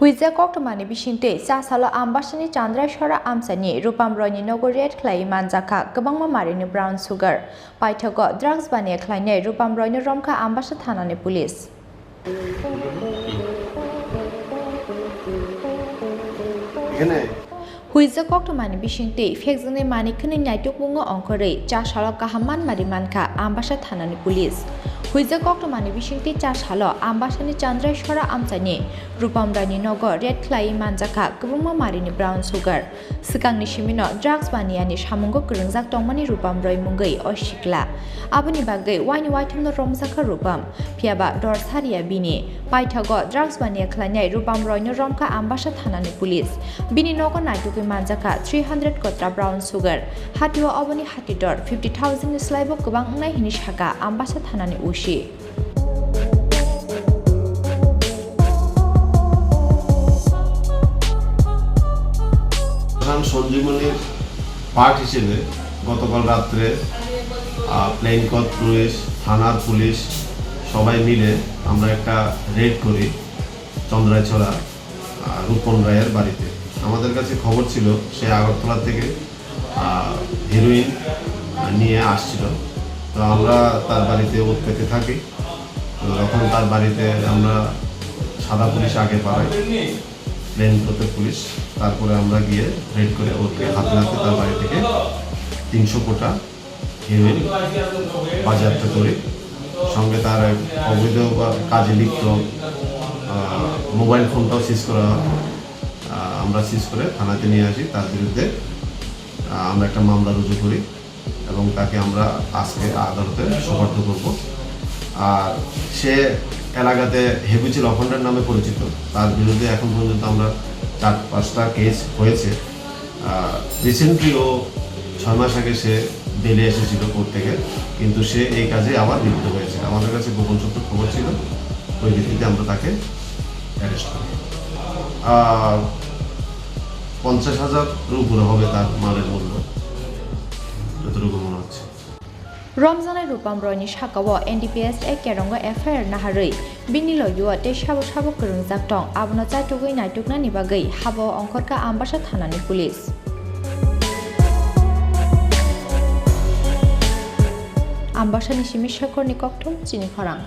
Hoijak koktwma Bisingtwi salo Ambassani Chandrashara Amsani Rupam Royni Nogo red clay Manjakha Kabangma Marini brown sugar Paithago drugs bani claine Rupam Royni Romka Ambassa Thanani police Hoijak koktwma Bisingtwi fekjani manikni naituk bungo ongkore salo kahaman marimankha Ambassa Thanani police Hoijak koktwma Bisingtwi salo Ambassani Chandrashara Amsani Rupam Royni Nogo red clay Manjakha Kabangma Marini brown sugar Sikangni simino drugs baniani samungo kwrwngjak tongmani Rupam Roy mungwi osikla Aboni bagwi waini waitumno romjakha Rupam phiaba dor saria bini Paithago drugs bania khlainai Rupam Royni romkha Ambassa Thanani police bini nogo naitugwi Manjakha 300 Kotra brown sugar hatio aboni hati dor 50,000 slaibo kwbang ungnai hini saka Ambassa Thanani usi সঞ্জীবনীর part হিসেবে গতকাল রাত্রে প্লেন কোড police থানার police সবাই মিলে আমরা একটা রেড করি চন্দ্রাইছড়া রূপম রায়ের বাড়িতে আমাদের কাছে খবর ছিল সে আগরতলা থেকে হেরোইন নিয়ে আসছিল তো আমরা তার বাড়িতে ওত পেতে থাকি তখন তার বাড়িতে আমরা সাদা পুলিশ আগে পাঠাই প্লেন কোডের পুলিশ তারপরে আমরা গিয়ে রেড করে ওকে হাতে হাতে তার বাড়ি থেকে 300 কোটা হেরোইন বাজেয়াপ্ত করি সঙ্গে তার অবৈধ কাজে লিপ্ত মোবাইল ফোনটাও সিজ করা আমরা সিজ করে থানাতে নিয়ে আসি তার বিরুদ্ধে আমরা একটা মামলা রুজু করি এবং তাকে আমরা আজকে আদালতে সোপর্দ করব আর সে এলাকাতে হেভিচিল অফেন্ডার নামে পরিচিত তার বিরুদ্ধে এখন পর্যন্ত আমরা 4-5টা কেস হয়েছে রিসেন্টলি ও 6 মাস আগে সে বেলে এসেছিল কোর্ট থেকে কিন্তু সে এই কাজে আবার লিপ্ত হয়েছে আমাদের কাছে গোপন সূত্র খবর ছিল ওই ভিত্তিতে আমরা তাকে অ্যারেস্ট করি 50,000 উপরে হবে তার মালের মূল্য যতটুকু মনে হচ্ছে Ramzanai Rupam Royni Shakawo NDPS Kerongo FIR Naharui Binilo Yua Te Shabo Kwrwngjak tong abono chaitugwi naituknani bagwi habo ongkhorka Ambassa Thanani police Ambassa ni Simi Shakorni Koktwma Chini Khorang